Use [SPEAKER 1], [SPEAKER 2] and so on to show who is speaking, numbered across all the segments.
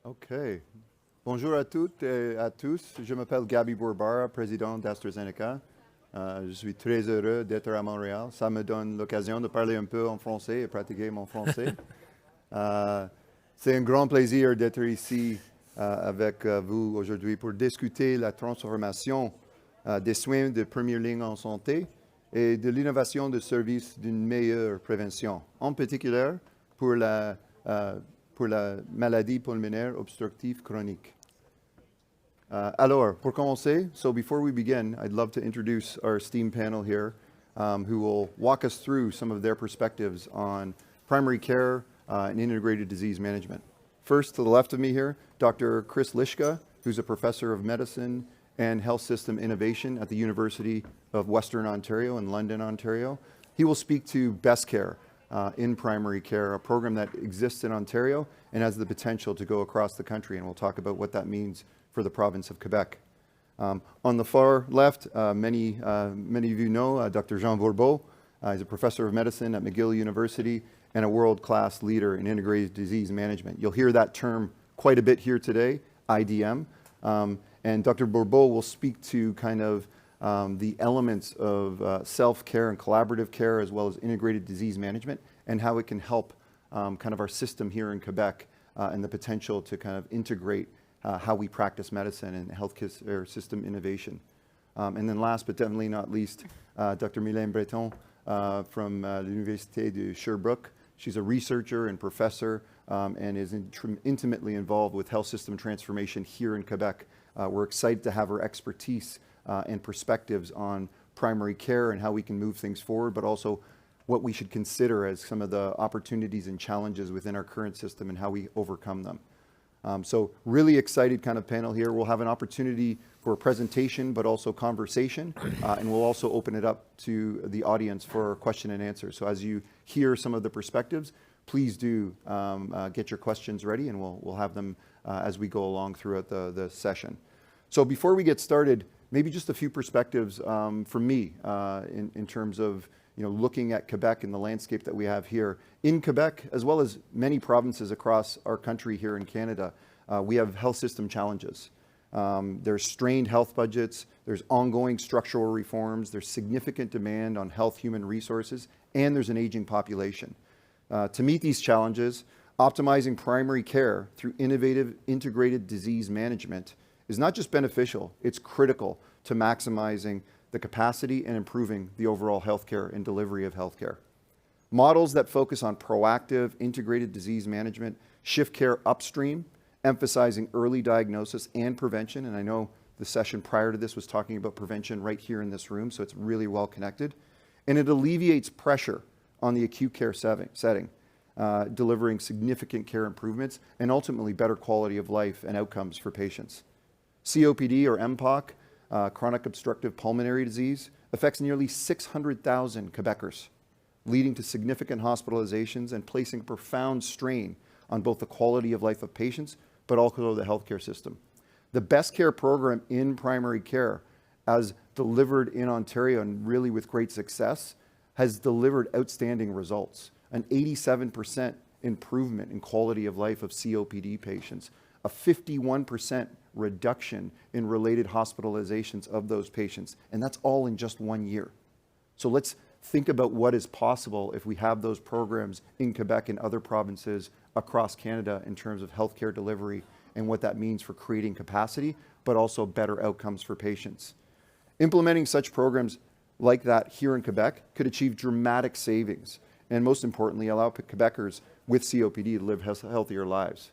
[SPEAKER 1] OK. Bonjour à toutes et à tous. Je m'appelle Gabi Bourbara, président d'AstraZeneca. Je suis très heureux d'être à Montréal. Ça me donne l'occasion de parler un peu en français et pratiquer mon français. C'est un grand plaisir d'être ici avec vous aujourd'hui pour discuter la transformation des soins de première ligne en santé et de l'innovation de services d'une meilleure prévention, en particulier pour la maladie pulmonaire obstructive chronique. Alors, pour commencer, so before we begin, I'd love to introduce our esteemed panel here, who will walk us through some of their perspectives on primary care and integrated disease management. First, to the left of me here, Dr. Chris Lischka, who's a professor of medicine and health system innovation at the University of Western Ontario in London, Ontario. He will speak to Best Care in primary care, a program that exists in Ontario and has the potential to go across the country, and we'll talk about what that means for the province of Quebec. On the far left, many of you know Dr. Jean Bourbeau. He's a professor of medicine at McGill University and a world-class leader in integrated disease management. You'll hear that term quite a bit here today, IDM. And Dr. Bourbeau will speak to kind of the elements of self-care and collaborative care, as well as integrated disease management, and how it can help kind of our system here in Quebec and the potential to kind of integrate how we practice medicine and healthcare system innovation. And then last but definitely not least, Dr. Mylène Breton from l'Université de Sherbrooke. She's a researcher and professor and is intimately involved with health system transformation here in Quebec. We're excited to have her expertise and perspectives on primary care and how we can move things forward, but also what we should consider as some of the opportunities and challenges within our current system and how we overcome them. So really excited kind of panel here. We'll have an opportunity for a presentation, but also conversation, and we'll also open it up to the audience for question and answer. So as you hear some of the perspectives, please do get your questions ready, and we'll have them as we go along throughout the session. So before we get started, maybe just a few perspectives from me in terms of looking at Quebec and the landscape that we have here. In Quebec, as well as many provinces across our country here in Canada, we have health system challenges. There's strained health budgets, there's ongoing structural reforms, there's significant demand on health human resources, and there's an aging population. To meet these challenges, optimizing primary care through innovative integrated disease management is not just beneficial, it's critical to maximizing the capacity and improving the overall healthcare and delivery of healthcare. Models that focus on proactive integrated disease management shift care upstream, emphasizing early diagnosis and prevention. And I know the session prior to this was talking about prevention right here in this room, so it's really well connected. And it alleviates pressure on the acute care setting, delivering significant care improvements and ultimately better quality of life and outcomes for patients. COPD or MPOC, chronic obstructive pulmonary disease, affects nearly 600,000 Quebecers, leading to significant hospitalizations and placing profound strain on both the quality of life of patients, but also the healthcare system. The Best Care program in primary care, as delivered in Ontario and really with great success, has delivered outstanding results. An 87% improvement in quality of life of COPD patients, a 51% reduction in related hospitalizations of those patients, and that's all in just 1 year. So let's think about what is possible if we have those programs in Quebec and other provinces across Canada in terms of healthcare delivery and what that means for creating capacity, but also better outcomes for patients. Implementing such programs like that here in Quebec could achieve dramatic savings and, most importantly, allow Quebecers with COPD to live healthier lives.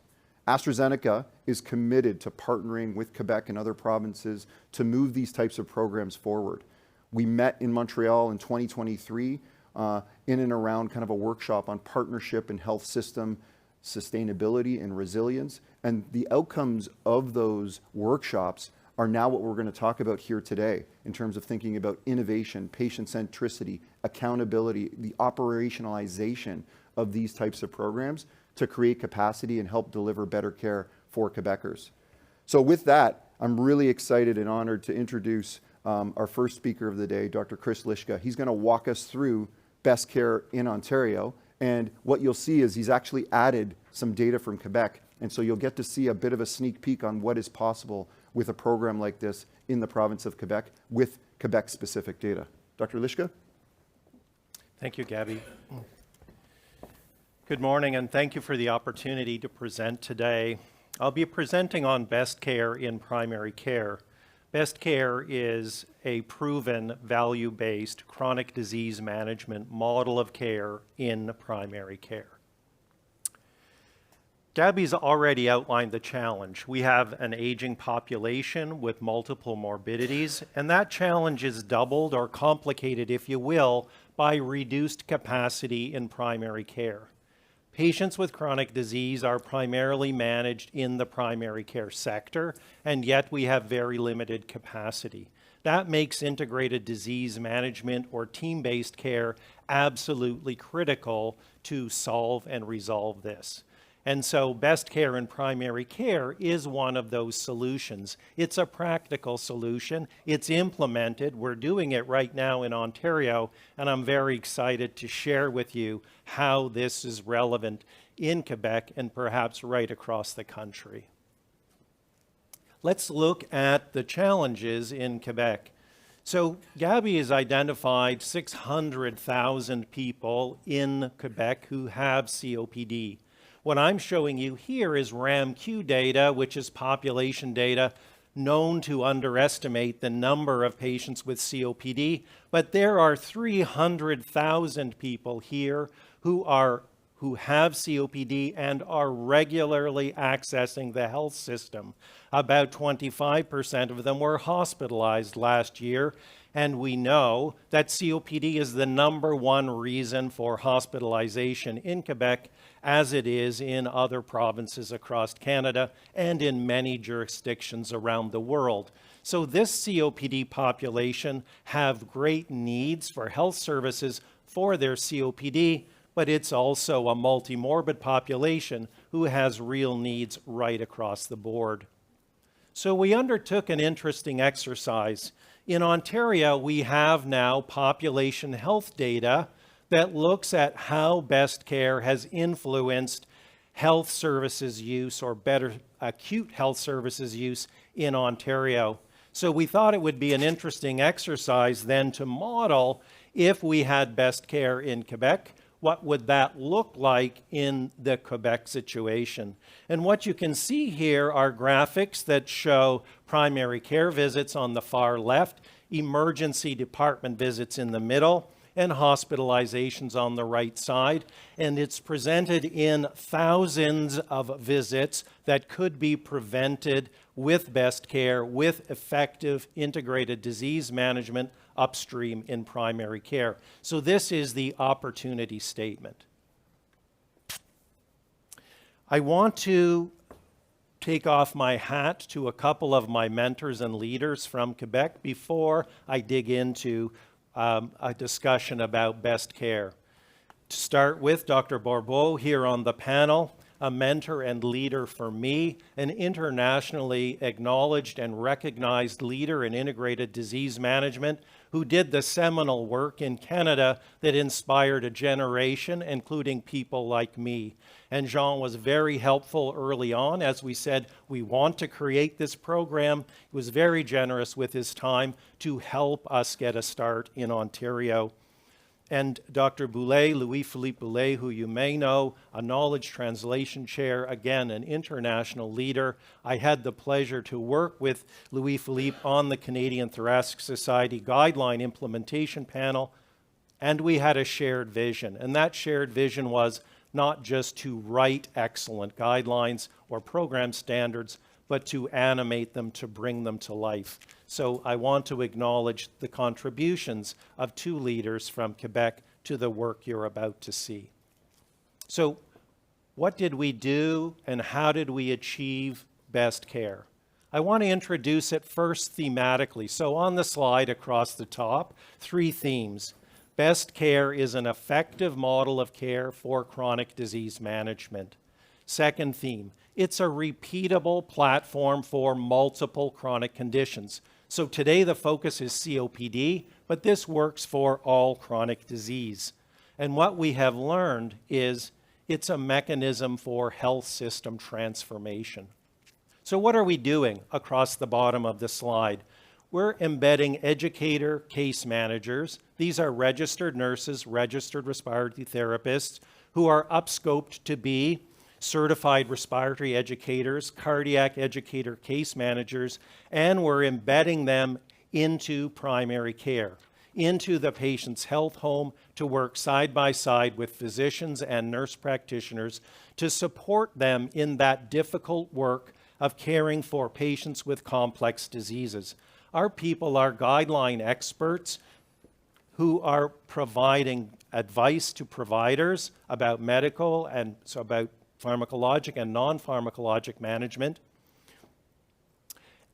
[SPEAKER 1] AstraZeneca is committed to partnering with Quebec and other provinces to move these types of programs forward. We met in Montreal in 2023 in and around kind of a workshop on partnership and health system sustainability and resilience. And the outcomes of those workshops are now what we're going to talk about here today in terms of thinking about innovation, patient centricity, accountability, the operationalization of these types of programs to create capacity and help deliver better care for Quebecers. So with that, I'm really excited and honored to introduce our first speaker of the day, Dr. Chris Lischka. He's going to walk us through Best Care in Ontario, and what you'll see is he's actually added some data from Quebec And so you'll get to see a bit of a sneak peek on what is possible with a program like this in the province of Quebec with Quebec-specific data. Dr. Lischka?
[SPEAKER 2] Thank you, Gabby. Good morning, and thank you for the opportunity to present today. I'll be presenting on best care in primary care. Best care is a proven, value-based chronic disease management model of care in primary care. Gabby's already outlined the challenge. We have an aging population with multiple morbidities, and that challenge is doubled or complicated, if you will, by reduced capacity in primary care. Patients with chronic disease are primarily managed in the primary care sector, and yet we have very limited capacity. That makes integrated disease management or team-based care absolutely critical to solve and resolve this. And so best care in primary care is one of those solutions. It's a practical solution. It's implemented. We're doing it right now in Ontario, and I'm very excited to share with you how this is relevant in Quebec and perhaps right across the country. Let's look at the challenges in Quebec. So Gabby has identified 600,000 people in Quebec who have COPD. What I'm showing you here is RAMQ data, which is population data known to underestimate the number of patients with COPD, but there are 300,000 people here who have COPD and are regularly accessing the health system. About 25% of them were hospitalized last year, and we know that COPD is the #1 reason for hospitalization in Quebec, as it is in other provinces across Canada and in many jurisdictions around the world. So this COPD population have great needs for health services for their COPD, but it's also a multimorbid population who has real needs right across the board. So we undertook an interesting exercise. In Ontario, we have now population health data that looks at how best care has influenced health services use, or better, acute health services use in Ontario. So we thought it would be an interesting exercise then to model, if we had best care in Quebec, what would that look like in the Quebec situation? And what you can see here are graphics that show primary care visits on the far left, emergency department visits in the middle, and hospitalizations on the right side. And it's presented in thousands of visits that could be prevented with best care, with effective integrated disease management upstream in primary care. So this is the opportunity statement. I want to take off my hat to a couple of my mentors and leaders from Quebec before I dig into a discussion about best care. To start with, Dr. Bourbeau here on the panel, a mentor and leader for me, an internationally acknowledged and recognized leader in integrated disease management who did the seminal work in Canada that inspired a generation, including people like me. And Jean was very helpful early on. As we said, we want to create this program. He was very generous with his time to help us get a start in Ontario. And Dr. Boulay, Louis-Philippe Boulay, who you may know, a knowledge translation chair, again, an international leader. I had the pleasure to work with Louis-Philippe on the Canadian Thoracic Society Guideline Implementation Panel, and we had a shared vision. And that shared vision was not just to write excellent guidelines or program standards, but to animate them, to bring them to life. So I want to acknowledge the contributions of two leaders from Quebec to the work you're about to see. So what did we do and how did we achieve best care? I want to introduce it first thematically. So on the slide across the top, 3 themes. Best care is an effective model of care for chronic disease management. Second theme, it's a repeatable platform for multiple chronic conditions. So today the focus is COPD, but this works for all chronic disease. And what we have learned is It's a mechanism for health system transformation. So what are we doing across the bottom of the slide? We're embedding educator case managers. These are registered nurses, registered respiratory therapists who are upscoped to be certified respiratory educators, cardiac educator case managers, and we're embedding them into primary care, into the patient's health home to work side by side with physicians and nurse practitioners to support them in that difficult work of caring for patients with complex diseases. Our people are guideline experts who are providing advice to providers about medical and so about pharmacologic and non-pharmacologic management.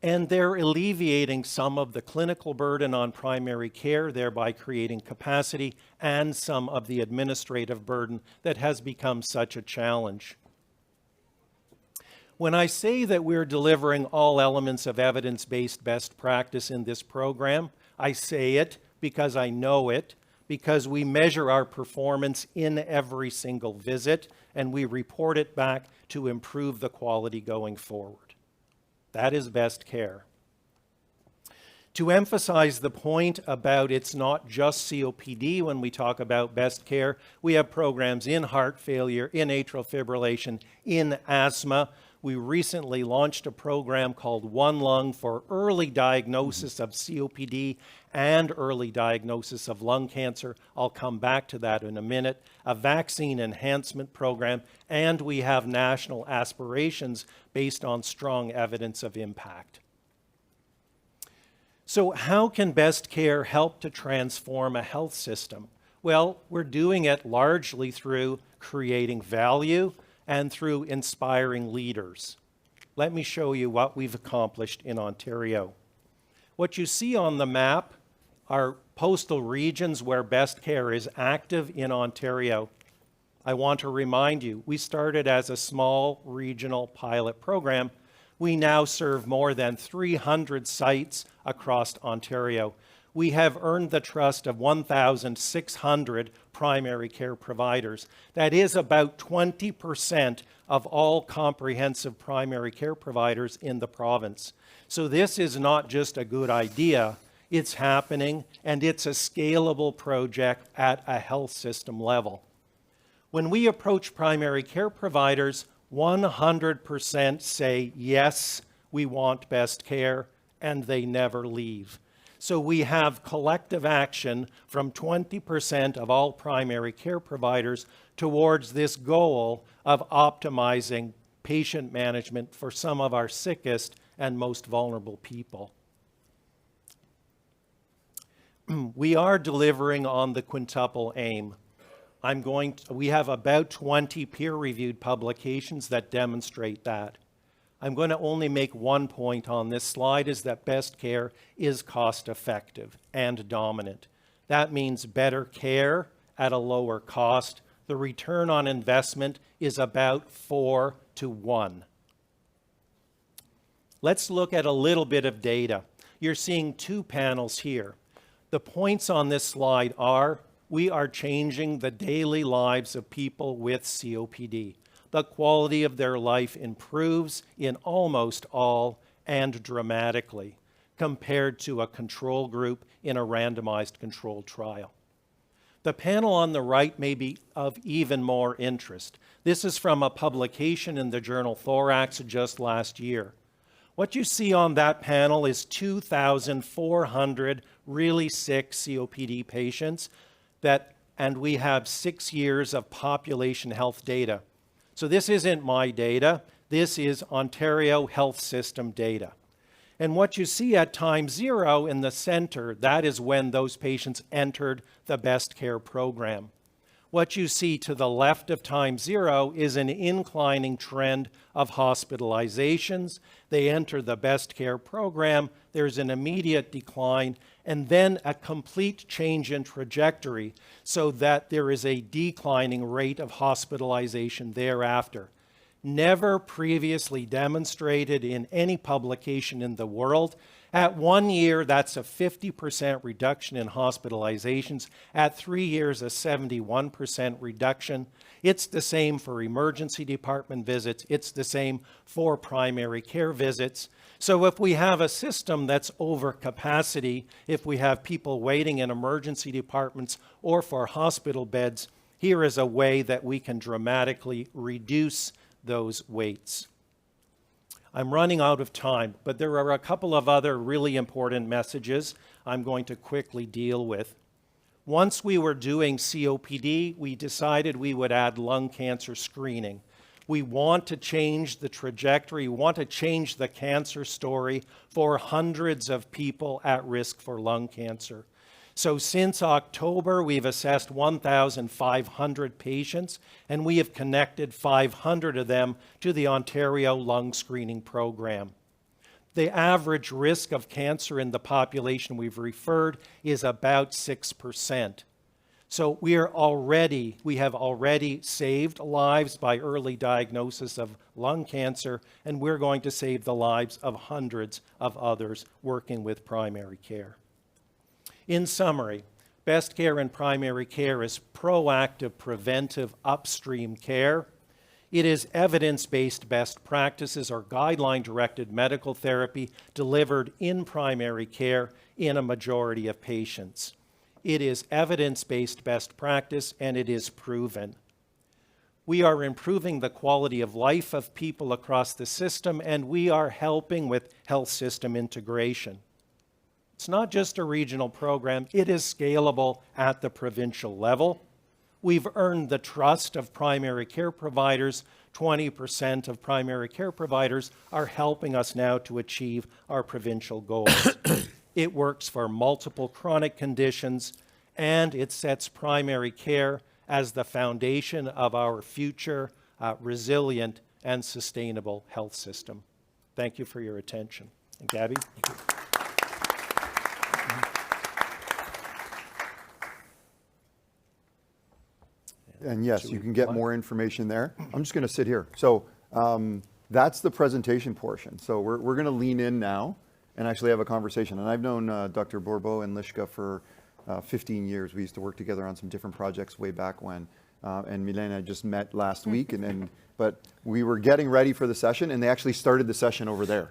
[SPEAKER 2] And they're alleviating some of the clinical burden on primary care, thereby creating capacity and some of the administrative burden that has become such a challenge. When I say that we're delivering all elements of evidence-based best practice in this program, I say it because I know it, because we measure our performance in every single visit, and we report it back to improve the quality going forward. That is best care. To emphasize the point about it's not just COPD when we talk about best care, we have programs in heart failure, in atrial fibrillation, in asthma. We recently launched a program called One Lung for early diagnosis of COPD and early diagnosis of lung cancer. I'll come back to that in a minute. A vaccine enhancement program, and we have national aspirations based on strong evidence of impact. So how can best care help to transform a health system? Well, we're doing it largely through creating value and through inspiring leaders. Let me show you what we've accomplished in Ontario. What you see on the map are postal regions where best care is active in Ontario. I want to remind you, we started as a small regional pilot program. We now serve more than 300 sites across Ontario. We have earned the trust of 1,600 primary care providers. That is about 20% of all comprehensive primary care providers in the province. So this is not just a good idea, it's happening, and it's a scalable project at a health system level. When we approach primary care providers, 100% say, yes, we want best care, and they never leave. So we have collective action from 20% of all primary care providers towards this goal of optimizing patient management for some of our sickest and most vulnerable people. We are delivering on the quintuple aim. We have about 20 peer-reviewed publications that demonstrate that. I'm going to only make one point on this slide, is that best care is cost-effective and dominant. That means better care at a lower cost. The return on investment is about 4 to 1. Let's look at a little bit of data. You're seeing two panels here. The points on this slide are, we are changing the daily lives of people with COPD. The quality of their life improves in almost all and dramatically compared to a control group in a randomized controlled trial. The panel on the right may be of even more interest. This is from a publication in the journal Thorax just last year. What you see on that panel is 2,400 really sick COPD patients and we have 6 years of population health data. So this isn't my data, this is Ontario Health System data. And what you see at time 0 in the center, that is when those patients entered the best care program. What you see to the left of time 0 is an inclining trend of hospitalizations. They enter the best care program, there's an immediate decline, and then a complete change in trajectory so that there is a declining rate of hospitalization thereafter. Never previously demonstrated in any publication in the world At 1 year, that's a 50% reduction in hospitalizations. At 3 years, a 71% reduction. It's the same for emergency department visits. It's the same for primary care visits. So if we have a system that's over capacity, if we have people waiting in emergency departments or for hospital beds, here is a way that we can dramatically reduce those waits. I'm running out of time, but there are a couple of other really important messages I'm going to quickly deal with. Once we were doing COPD, we decided we would add lung cancer screening. We want to change the trajectory, we want to change the cancer story for hundreds of people at risk for lung cancer. So since October, we've assessed 1,500 patients, and we have connected 500 of them to the Ontario Lung Screening Program. The average risk of cancer in the population we've referred is about 6%. So we have already saved lives by early diagnosis of lung cancer, and we're going to save the lives of hundreds of others working with primary care. In summary, best care in primary care is proactive, preventive, upstream care. It is evidence-based best practices or guideline-directed medical therapy delivered in primary care in a majority of patients. It is evidence-based best practice, and it is proven. We are improving the quality of life of people across the system, and we are helping with health system integration. It's not just a regional program, it is scalable at the provincial level. We've earned the trust of primary care providers. 20% of primary care providers are helping us now to achieve our provincial goals. It works for multiple chronic conditions, and it sets primary care as the foundation of our future resilient and sustainable health system. Thank you for your attention. And Gabby? Thank you.
[SPEAKER 1] And yes, you can get more information there. I'm just going to sit here. So that's the presentation portion. So we're going to lean in now and actually have a conversation. And I've known Dr. Bourbeau and Lishka for 15 years. We used to work together on some different projects way back when. And Mylène I just met last week. But we were getting ready for the session, and they actually started the session over there.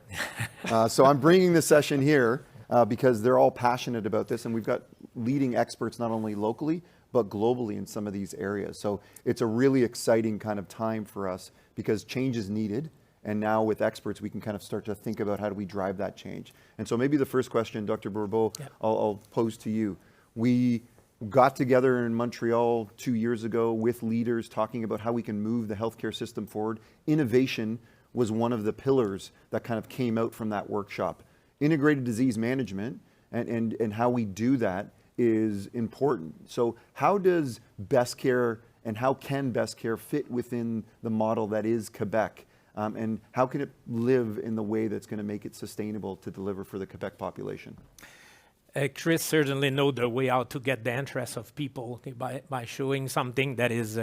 [SPEAKER 1] So I'm bringing the session here because they're all passionate about this. And we've got leading experts not only locally, but globally in some of these areas. So it's a really exciting kind of time for us because change is needed. And now with experts, we can kind of start to think about how do we drive that change. And so maybe the first question, Dr. Bourbeau, yep. I'll pose to you. We got together in Montreal 2 years ago with leaders talking about how we can move the healthcare system forward. Innovation was one of the pillars that kind of came out from that workshop. Integrated disease management and how we do that is important. So how does best care and how can best care fit within the model that is Quebec? And how can it live in the way that's going to make it sustainable to deliver for the Quebec population?
[SPEAKER 3] Chris certainly knows the way how to get the interest of people by showing something that is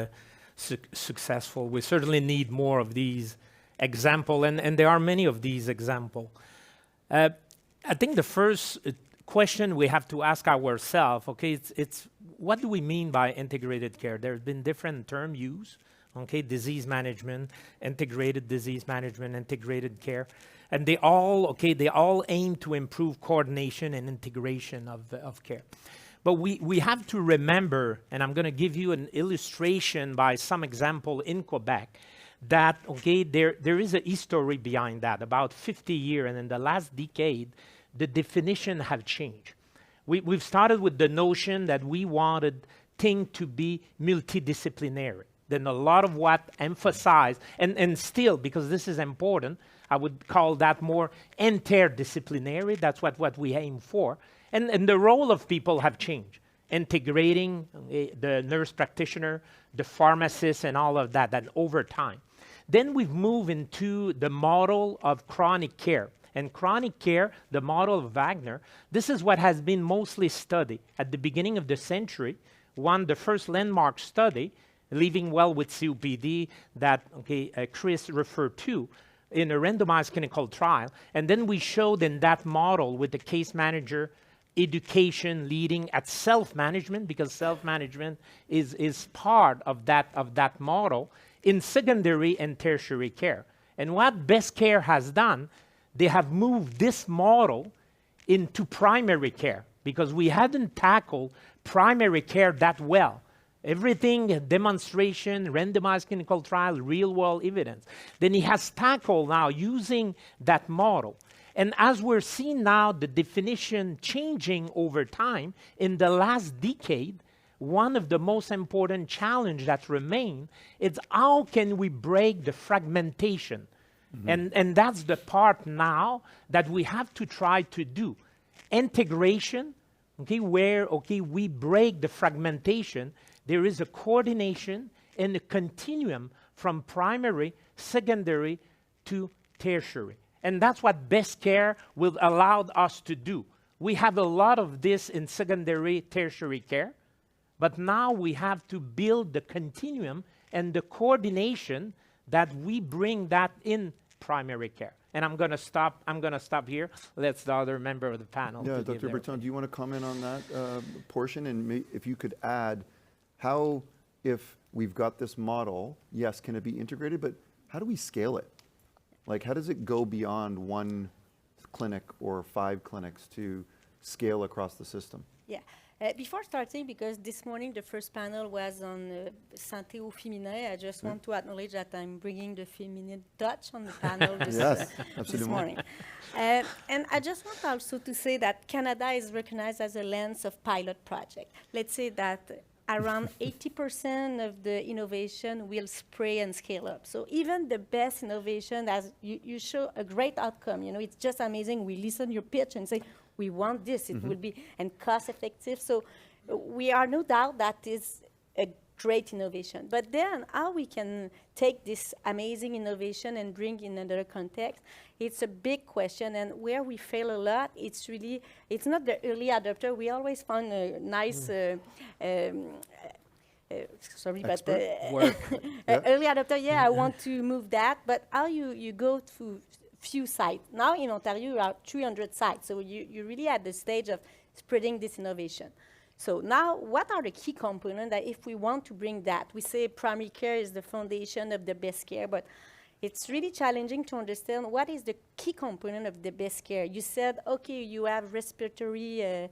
[SPEAKER 3] successful. We certainly need more of these examples, and there are many of these examples. I think the first question we have to ask ourselves, okay, it's what do we mean by integrated care? There's been different terms used, okay, disease management, integrated disease management, integrated care, and they all aim to improve coordination and integration of care. But we have to remember, and I'm going to give you an illustration by some example in Quebec, that okay, there is a history behind that, about 50 years, and in the last decade, the definition have changed. We've started with the notion that we wanted things to be multidisciplinary. Then a lot of what emphasized, and still, because this is important, I would call that more interdisciplinary. That's what we aim for. And the role of people have changed, integrating the nurse practitioner, the pharmacist, and all of that over time. Then we've moved into the model of chronic care. And chronic care, the model of Wagner, this is what has been mostly studied. At the beginning of the century, the first landmark study, Living Well with COPD, that Chris referred to, in a randomized clinical trial. And then we showed in that model with the case manager, education leading at self-management, because self-management is part of that model in secondary and tertiary care. And what Best Care has done, they have moved this model into primary care, because we hadn't tackled primary care that well. Everything, demonstration, randomized clinical trial, real-world evidence. Then he has tackled now using that model. And as we're seeing now the definition changing over time, in the last decade, one of the most important challenges that remain is how can we break the fragmentation? And that's the part now that we have to try to do. Integration, okay, where we break the fragmentation, there is a coordination and a continuum from primary, secondary to tertiary. And that's what Best Care will allow us to do. We have a lot of this in secondary, tertiary care, but now we have to build the continuum and the coordination that we bring that in primary care. And I'm going to stop here. Let's the other member of the panel.
[SPEAKER 1] Yeah, Dr. Bertrand, do you want to comment on that portion? And if you could add how, if we've got this model, yes, can it be integrated, but how do we scale it? Like, how does it go beyond one clinic or 5 clinics to scale across the system?
[SPEAKER 4] Yeah. Before starting, because this morning the first panel was on santé au féminin, I just want to acknowledge that I'm bringing the feminine touch on the panel this morning. And I just want also to say that Canada is recognized as a lens of pilot project. Let's say that around 80% of the innovation will spray and scale up. So even the best innovation, as you show a great outcome, it's just amazing. We listen to your pitch and say, we want this, it will be, and cost effective. So we are no doubt that is a great innovation. But then how we can take this amazing innovation and bring in another context, it's a big question. And where we fail a lot, it's not the early adopter. We always found a nice, early adopter, I want to move that. But how you go to few sites. Now in Ontario, you have 300 sites, so you're really at the stage of spreading this innovation. So now, what are the key components that if we want to bring that? We say primary care is the foundation of the best care, but it's really challenging to understand what is the key component of the best care. You said, okay, you have respiratory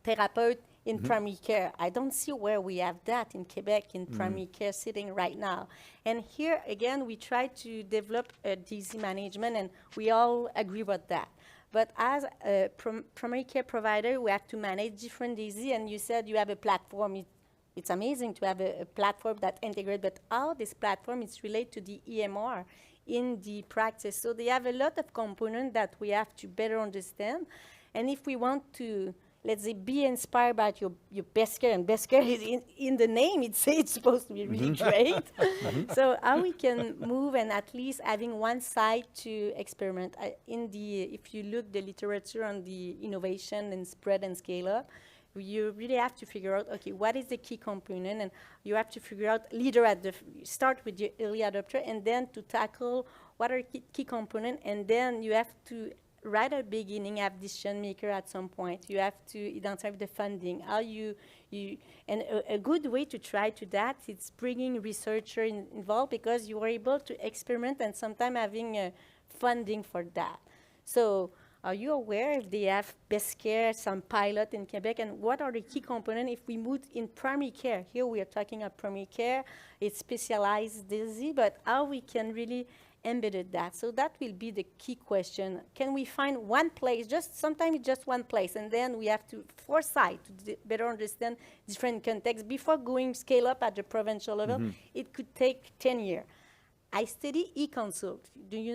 [SPEAKER 4] therapist in primary care. I don't see where we have that in Quebec in primary care sitting right now. And here, again, we try to develop a disease management, and we all agree with that. But as a primary care provider, we have to manage different diseases, and you said you have a platform. It's amazing to have a platform that integrates, but how this platform is related to the EMR in the practice. So they have a lot of components that we have to better understand. And if we want to, let's say, be inspired by your best care, and best care is in the name, it's supposed to be really great. So how we can move and at least having one side to experiment. If you look the literature on the innovation and spread and scale up, you really have to figure out, okay, what is the key component? And you have to figure out start with your early adopter, and then to tackle what are key components, and then you have to right at the beginning, have decision maker at some point. You have to identify the funding. How and a good way to try to that is bringing researcher involved, because you are able to experiment and sometimes having funding for that. So are you aware if they have best care, some pilot in Quebec, and what are the key components if we move in primary care? Here we are talking about primary care. It's specialized disease, but how we can really embedded that. So that will be the key question. Can we find one place, sometimes just one place, and then we have to foresight to better understand different contexts before going scale up at the provincial level. It could take 10 years. I study e-consult.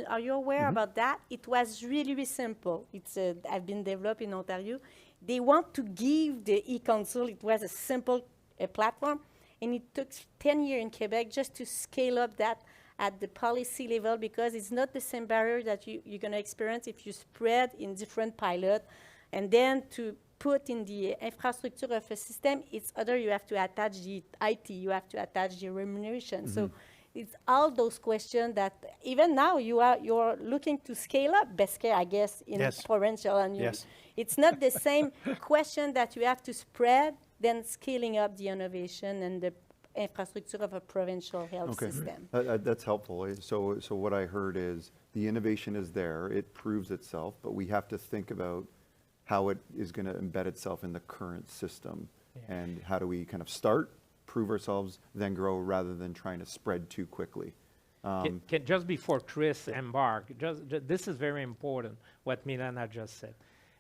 [SPEAKER 4] Are you aware about that? It was really, really simple. It's I've been developed in Ontario. They want to give the e-consult. It was a simple platform, and it took 10 years in Quebec just to scale up that at the policy level, because it's not the same barrier that you're going to experience if you spread in different pilots. And then to put in the infrastructure of a system, it's other, you have to attach the IT, you have to attach the remuneration. So it's all those questions that even now you're looking to scale up best care, I guess, in
[SPEAKER 2] Yes.
[SPEAKER 4] provincial, and
[SPEAKER 2] Yes.
[SPEAKER 4] it's not the same question that you have to spread than scaling up the innovation and the infrastructure of a provincial health system.
[SPEAKER 1] That's helpful. So what I heard is the innovation is there, it proves itself, but we have to think about how it is going to embed itself in the current system. And how do we kind of start, prove ourselves, then grow, rather than trying to spread too quickly.
[SPEAKER 3] Just before Chris embark, this is very important, what Milena just said.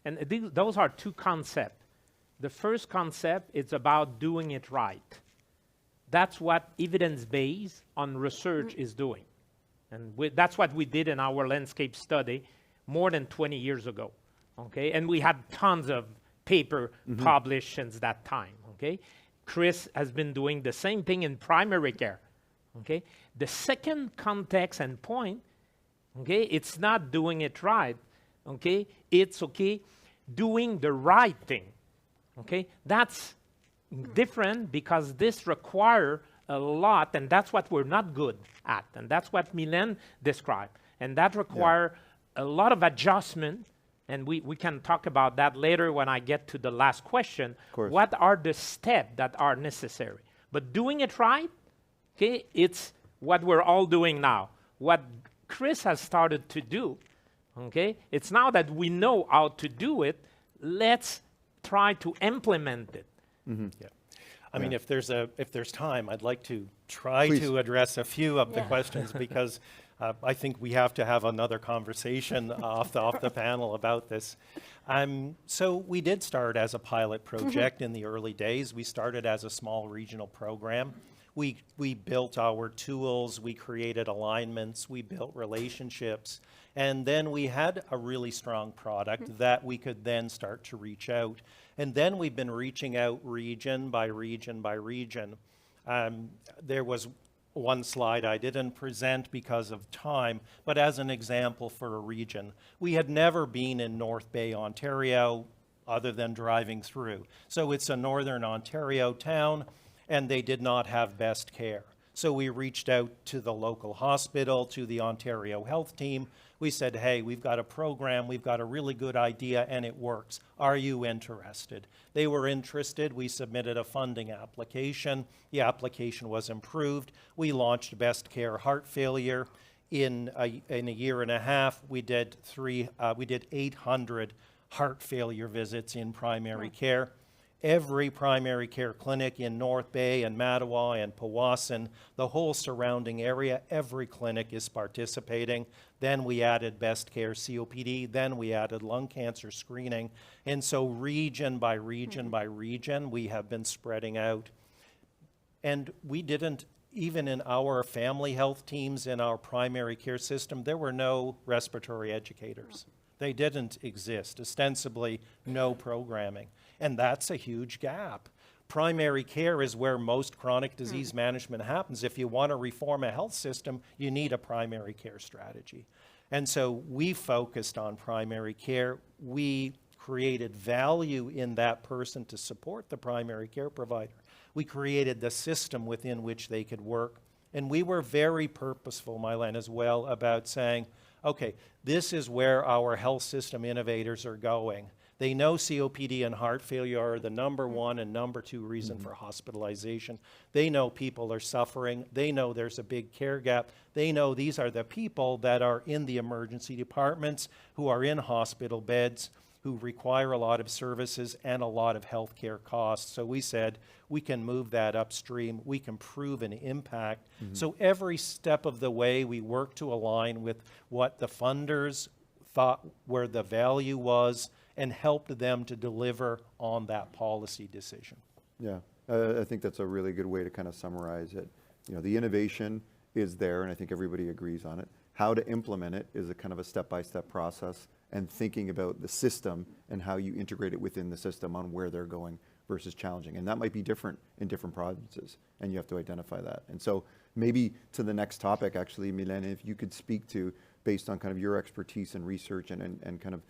[SPEAKER 3] And those are two concepts. The first concept is about doing it right. That's what evidence-based on research is doing. And that's what we did in our landscape study more than 20 years ago. Okay? And we had tons of paper published since that time. Okay? Chris has been doing the same thing in primary care. Okay? The second context and point, okay, it's not doing it right. Okay? It's doing the right thing. Okay? That's different because this requires a lot, and that's what we're not good at, and that's what Mylène described. And that requires a lot of adjustment, and we can talk about that later when I get to the last question. What are the steps that are necessary? But doing it right, okay, it's what we're all doing now. What Chris has started to do, okay, it's now that we know how to do it, let's try to implement it.
[SPEAKER 2] Yeah. I mean, if there's time, I'd like to try to address a few of the questions, because I think we have to have another conversation off the panel about this. So we did start as a pilot project in the early days. We started as a small regional program. We built our tools, we created alignments, we built relationships, and then we had a really strong product that we could then start to reach out. And then we've been reaching out region by region by region. There was one slide I didn't present because of time, but as an example for a region. We had never been in North Bay, Ontario, other than driving through. So it's a Northern Ontario town, and they did not have best care. So we reached out to the local hospital, to the Ontario Health Team. We said, hey, we've got a program, we've got a really good idea, and it works. Are you interested? They were interested. We submitted a funding application. The application was improved. We launched Best Care Heart Failure. In a year and a half, we did 800 heart failure visits in primary care. Every primary care clinic in North Bay and Mattawa and Powassan, the whole surrounding area, every clinic is participating. Then we added Best Care COPD, then we added lung cancer screening. And so region by region by region, we have been spreading out. And we didn't, even in our family health teams in our primary care system, there were no respiratory educators. They didn't exist, ostensibly no programming. And that's a huge gap. Primary care is where most chronic disease management happens. If you want to reform a health system, you need a primary care strategy. And so we focused on primary care. We created value in that person to support the primary care provider. We created the system within which they could work. And we were very purposeful, Mylène, as well, about saying, okay, this is where our health system innovators are going. They know COPD and heart failure are the number one and number two reason for hospitalization. They know people are suffering. They know there's a big care gap. They know these are the people that are in the emergency departments, who are in hospital beds, who require a lot of services and a lot of healthcare costs. So we said, we can move that upstream. We can prove an impact. So every step of the way, we work to align with what the funders thought where the value was, and helped them to deliver on that policy decision.
[SPEAKER 1] Yeah, I think that's a really good way to kind of summarize it. You know, the innovation is there, and I think everybody agrees on it. How to implement it is a kind of a step-by-step process, and thinking about the system and how you integrate it within the system on where they're going versus challenging. And that might be different in different provinces, and you have to identify that. And so maybe to the next topic, actually, Mylène, if you could speak to, based on kind of your expertise and research and kind of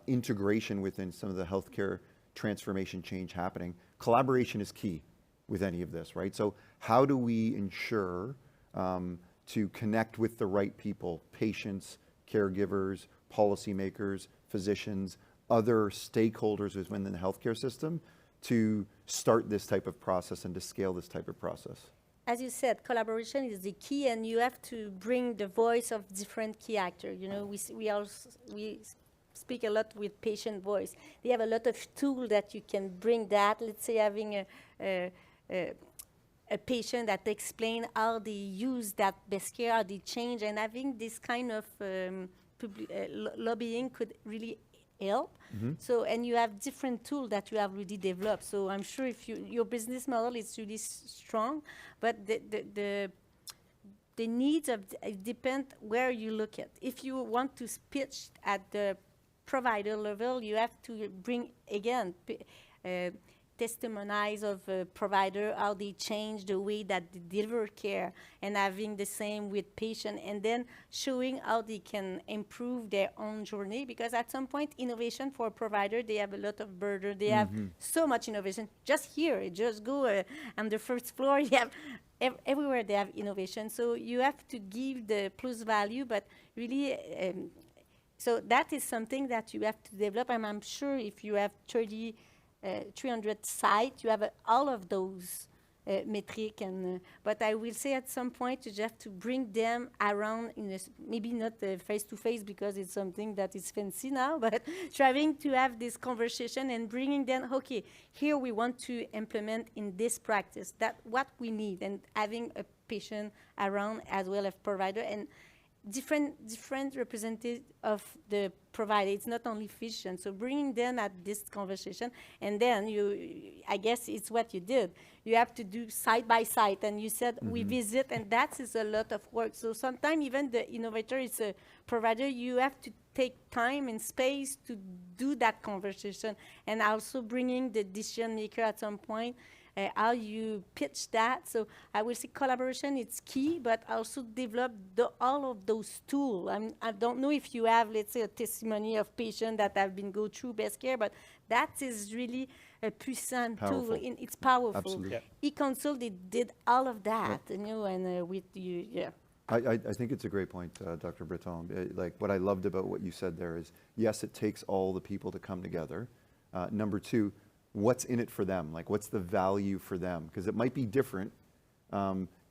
[SPEAKER 1] integration within some of the healthcare transformation change happening. Collaboration is key with any of this, right? So how do we ensure to connect with the right people, patients, caregivers, policymakers, physicians, other stakeholders within the healthcare system to start this type of process and to scale this type of process?
[SPEAKER 4] As you said, collaboration is the key, and you have to bring the voice of different key actors. You know, we speak a lot with patient voice. They have a lot of tools that you can bring that. Let's say having a patient that explain how they use that best care, how they change, and having this kind of lobbying could really help. So, and you have different tools that you have really developed. So I'm sure if your business model is really strong, but the needs of depend where you look at. If you want to pitch at the provider level, you have to bring again testimonies of provider, how they change the way that they deliver care, and having the same with patient, and then showing how they can improve their own journey. Because at some point, innovation for a provider, they have a lot of burden. They have so much innovation. Just here, just go on the first floor, you have everywhere they have innovation. So you have to give the plus value, but really, so that is something that you have to develop. And I'm sure if you have 300 sites, you have all of those metric, and but I will say at some point you just have to bring them around in a maybe not face to face because it's something that is fancy now, but trying to have this conversation and bringing them, okay, here we want to implement in this practice that what we need, and having a patient around as well as provider and different representatives of the provider. It's not only physicians. So bringing them at this conversation, and then I guess it's what you did. You have to do side by side, and you said we visit, and that is a lot of work. So sometimes even the innovator is a provider. You have to take time and space to do that conversation, and also bringing the decision maker at some point. How you pitch that. So I will say collaboration is key, but also develop all of those tools. I don't know if you have, let's say, a testimony of patients that have been go through best care, but that is really a puissant tool. It's powerful.
[SPEAKER 1] Absolutely.
[SPEAKER 2] Yep.
[SPEAKER 4] E-Consult, they did all of that, you know, and with you, yeah.
[SPEAKER 1] I think it's a great point, Dr. Breton. Like what I loved about what you said there is, yes, it takes all the people to come together. Number two, what's in it for them? Like, what's the value for them? Because it might be different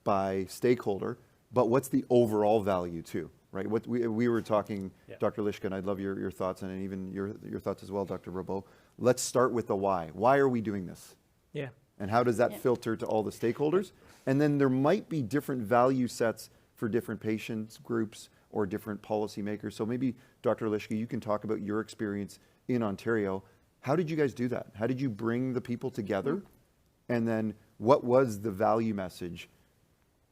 [SPEAKER 1] by stakeholder, but what's the overall value too, right? What we were talking, Dr. Lishka, and I'd love your thoughts, and even your thoughts as well, Dr. Robot. Let's start with the why. Why are we doing this?
[SPEAKER 3] Yeah.
[SPEAKER 1] And how does that filter to all the stakeholders? And then there might be different value sets for different patients groups or different policymakers. So maybe, Dr. Lishka, you can talk about your experience in Ontario. How did you guys do that? How did you bring the people together? And then what was the value message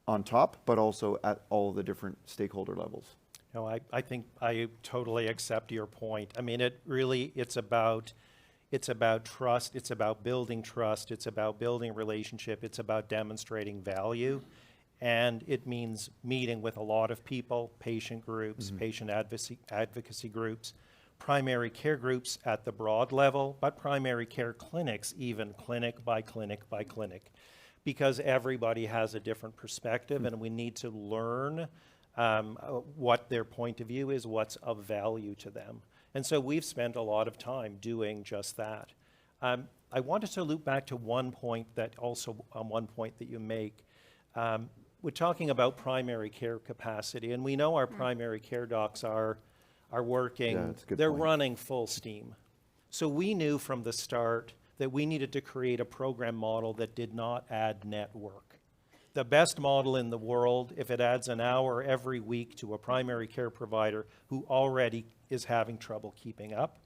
[SPEAKER 1] on top, but also at all the different stakeholder levels?
[SPEAKER 2] No, I think I totally accept your point. I mean, it's about trust, it's about building trust, it's about building relationship, it's about demonstrating value. And it means meeting with a lot of people, patient groups, patient advocacy groups, primary care groups at the broad level, but primary care clinics, even clinic by clinic by clinic, because everybody has a different perspective, and we need to learn what their point of view is, what's of value to them. And so we've spent a lot of time doing just that. I wanted to loop back to one point that you make. We're talking about primary care capacity, and we know our primary care docs are working, they're running full steam. So we knew from the start that we needed to create a program model that did not add network. The best model in the world, if it adds an hour every week to a primary care provider who already is having trouble keeping up,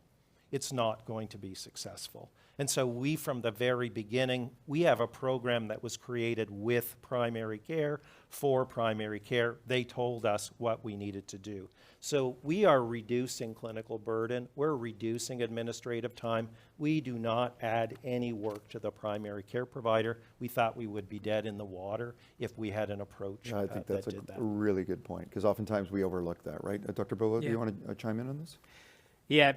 [SPEAKER 2] it's not going to be successful. And so we, from the very beginning, we have a program that was created with primary care, for primary care. They told us what we needed to do. So we are reducing clinical burden. We're reducing administrative time. We do not add any work to the primary care provider. We thought we would be dead in the water if we had an approach
[SPEAKER 1] I think that's
[SPEAKER 2] that did that.
[SPEAKER 1] a really good point, because oftentimes we overlook that, right? Dr. Bobo, do you want to chime in on this?
[SPEAKER 3] Yeah.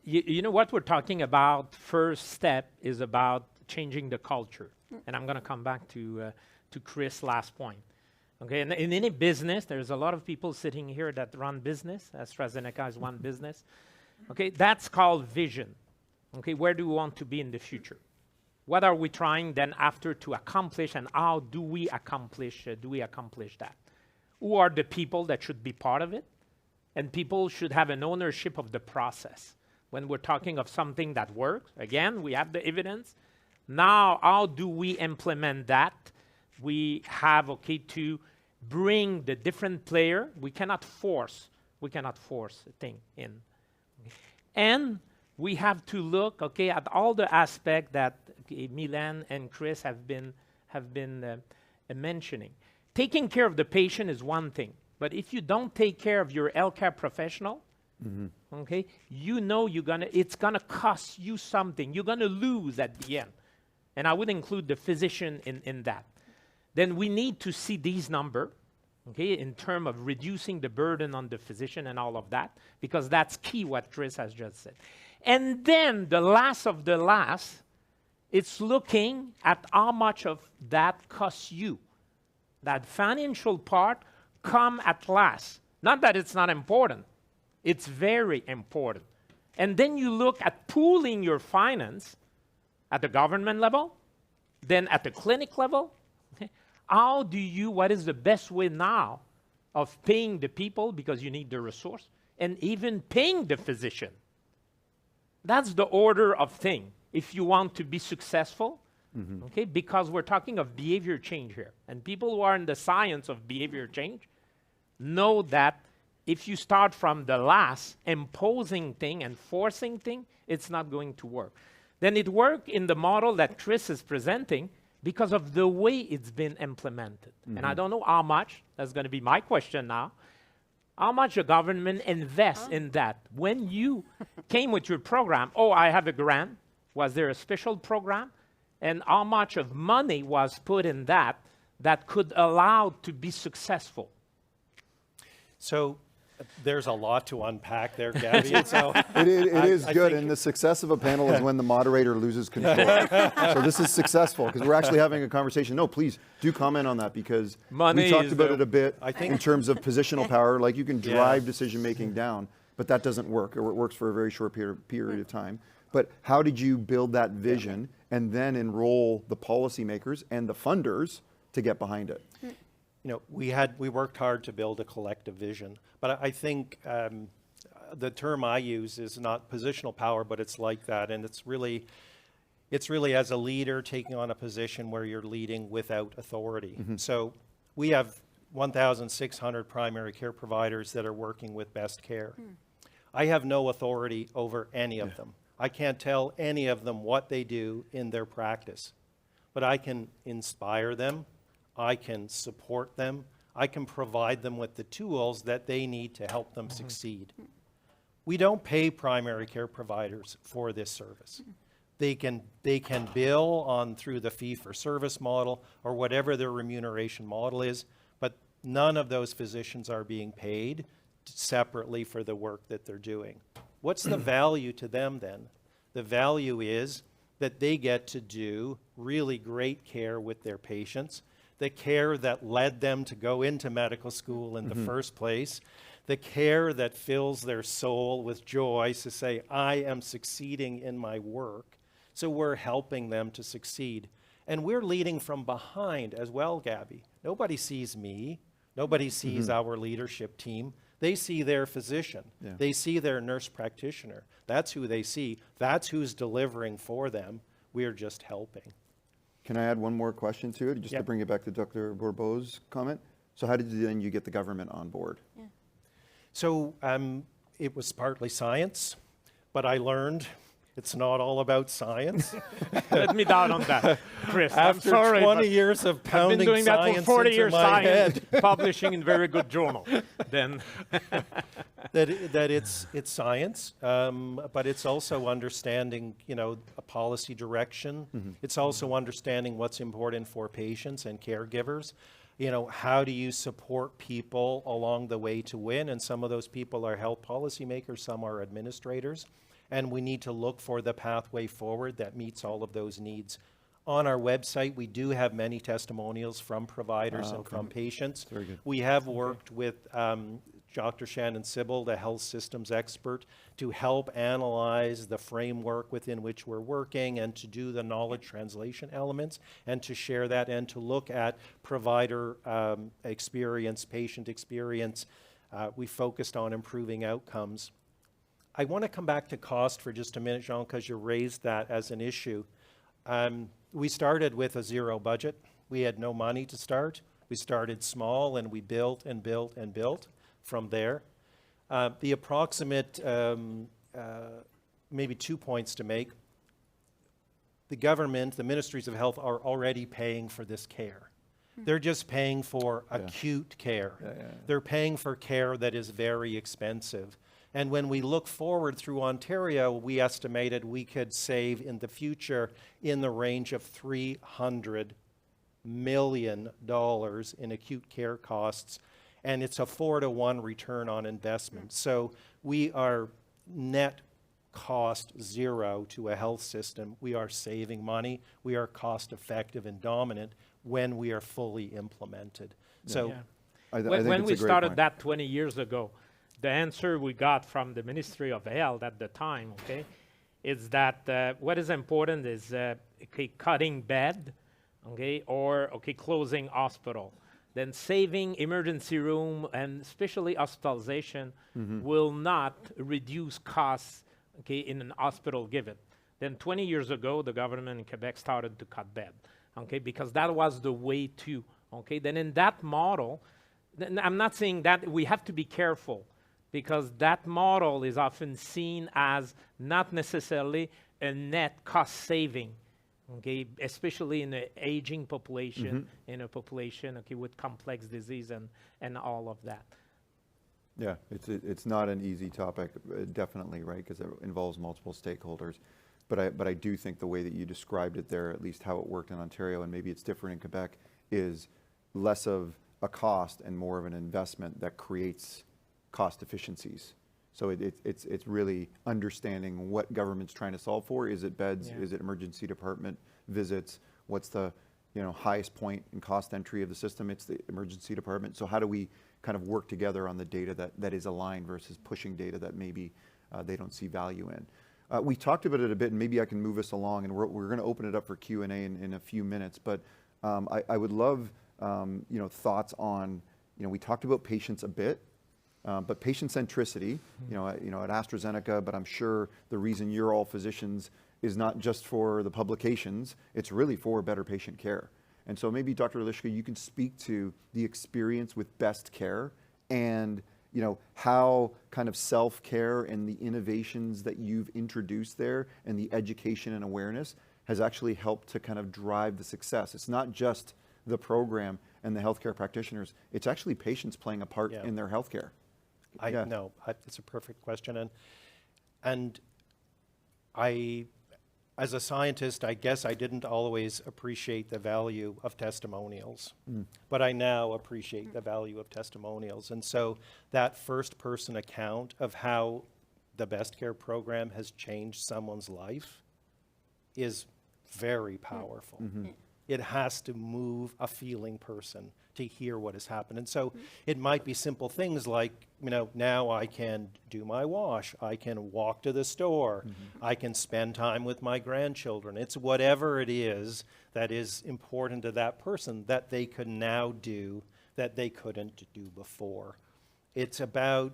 [SPEAKER 3] You know what we're talking about, first step is about changing the culture. And I'm going to come back to Chris' last point. Okay, and in any business, there's a lot of people sitting here that run business. AstraZeneca is one business. Okay, that's called vision. Okay, where do we want to be in the future? What are we trying then after to accomplish, and how do we accomplish that? Who are the people that should be part of it? And people should have an ownership of the process. When we're talking of something that works, again, we have the evidence. Now, how do we implement that? We have, okay, to bring the different player. We cannot force a thing in. And we have to look, okay, at all the aspects that Milan and Chris have been mentioning. Taking care of the patient is one thing, but if you don't take care of your healthcare professional, okay, you know it's gonna cost you something. You're gonna lose at the end, and I would include the physician in that. Then we need to see these numbers, okay, in terms of reducing the burden on the physician and all of that, because that's key what Chris has just said. And then the last of the last, it's looking at how much of that costs you. That financial part come at last. Not that it's not important. It's very important. And then you look at pooling your finance at the government level, then at the clinic level. Okay? What is the best way now of paying the people, because you need the resource, and even paying the physician? That's the order of thing if you want to be successful, okay? Because we're talking of behavior change here. And people who are in the science of behavior change know that if you start from the last, imposing thing and forcing thing, it's not going to work. Then it worked in the model that Chris is presenting because of the way it's been implemented. And I don't know how much, that's going to be my question now, how much the government invests in that? When you came with your program, I have a grant. Was there a special program? And how much of money was put in that could allow to be successful?
[SPEAKER 2] So there's a lot to unpack there, Gabby. So
[SPEAKER 1] It is good, and the success of a panel is when the moderator loses control. So this is successful, because we're actually having a conversation. No, please, do comment on that, because
[SPEAKER 3] Money
[SPEAKER 1] we talked
[SPEAKER 3] is
[SPEAKER 1] about
[SPEAKER 3] the-
[SPEAKER 1] it a bit in terms of positional power. Like, you can drive decision-making down, but that doesn't work, or it works for a very short period of time. But how did you build that vision and then enroll the policymakers and the funders to get behind it?
[SPEAKER 2] you know, we worked hard to build a collective vision, but I think the term I use is not positional power, but it's like that, and it's really as a leader taking on a position where you're leading without authority. Mm-hmm. So we have 1,600 primary care providers that are working with Best Care. I have no authority over any of them. I can't tell any of them what they do in their practice, but I can inspire them, I can support them, I can provide them with the tools that they need to help them succeed. We don't pay primary care providers for this service. They can bill on through the fee-for-service model or whatever their remuneration model is, but none of those physicians are being paid separately for the work that they're doing. What's the value to them then? The value is that they get to do really great care with their patients, the care that led them to go into medical school in the first place, the care that fills their soul with joy to say, I am succeeding in my work. So we're helping them to succeed. And we're leading from behind as well, Gabby. Nobody sees me. Nobody sees our leadership team. They see their physician. Yeah. They see their nurse practitioner. That's who they see. That's who's delivering for them. We're just helping.
[SPEAKER 1] Can I add one more question to it, just to bring it back to Dr. Bourbeau's comment? So how did then you get the government on board? Yeah.
[SPEAKER 2] So it was partly science, but I learned it's not all about science.
[SPEAKER 3] Let me down on that, Chris.
[SPEAKER 2] After
[SPEAKER 3] I'm sorry,
[SPEAKER 2] 20 years of pounding
[SPEAKER 3] I've been doing that for 40 years,
[SPEAKER 2] head.
[SPEAKER 3] Publishing in very good journal. Then
[SPEAKER 2] that it's science, but it's also understanding, you know, a policy direction. It's also understanding what's important for patients and caregivers. You know, how do you support people along the way to win? And some of those people are health policymakers, some are administrators. And we need to look for the pathway forward that meets all of those needs. On our website, we do have many testimonials from providers and from patients.
[SPEAKER 1] Very good.
[SPEAKER 2] We have worked with Dr. Shannon Sybil, the health systems expert, to help analyze the framework within which we're working and to do the knowledge translation elements and to share that and to look at provider experience, patient experience. We focused on improving outcomes. I want to come back to cost for just a minute, Jean, because you raised that as an issue. We started with a zero budget. We had no money to start. We started small and we built and built and built from there. The approximate, maybe 2 points to make. The government, the ministries of health are already paying for this care. They're just paying for acute care. They're paying for care that is very expensive. And when we look forward through Ontario, we estimated we could save in the future in the range of $300 million in acute care costs. And it's a 4-to-1 return on investment. So we are net cost zero to a health system. We are saving money. We are cost effective and dominant when we are fully implemented. So
[SPEAKER 1] I think
[SPEAKER 3] when
[SPEAKER 1] it's
[SPEAKER 3] we
[SPEAKER 1] a great
[SPEAKER 3] started
[SPEAKER 1] point.
[SPEAKER 3] that 20 years ago, the answer we got from the Ministry of Health at the time, okay, is that what is important is cutting bed, okay, or closing hospital. Then saving emergency room and especially hospitalization will not reduce costs, okay, in an hospital given. Then 20 years ago, the government in Quebec started to cut bed, okay, because that was the way to, okay. Then in that model, I'm not saying that we have to be careful, because that model is often seen as not necessarily a net cost saving, okay, especially in an aging population, in a population, okay, with complex disease and all of that.
[SPEAKER 1] Yeah, it's not an easy topic, definitely, right, because it involves multiple stakeholders. But I do think the way that you described it there, at least how it worked in Ontario, and maybe it's different in Quebec, is less of a cost and more of an investment that creates cost efficiencies. So it's really understanding what government's trying to solve for. Is it beds?
[SPEAKER 3] Yeah.
[SPEAKER 1] Is it emergency department visits? What's the highest point in cost entry of the system? It's the emergency department. So how do we kind of work together on the data that is aligned versus pushing data that maybe they don't see value in? We talked about it a bit, and maybe I can move us along, and we're going to open it up for Q&A in a few minutes. But I would love thoughts on, we talked about patients a bit. But patient centricity, at AstraZeneca, but I'm sure the reason you're all physicians is not just for the publications, it's really for better patient care. And so maybe Dr. Lishka, you can speak to the experience with best care and how kind of self-care and the innovations that you've introduced there and the education and awareness has actually helped to kind of drive the success. It's not just the program and the healthcare practitioners, it's actually patients playing a part in their healthcare.
[SPEAKER 2] No, it's a perfect question. And I, as a scientist, I guess I didn't always appreciate the value of testimonials, but I now appreciate the value of testimonials. And so that first person account of how the Best Care program has changed someone's life is very powerful. It has to move a feeling person to hear what has happened. And so it might be simple things like, now I can do my wash, I can walk to the store, I can spend time with my grandchildren. It's whatever it is that is important to that person that they could now do that they couldn't do before. It's about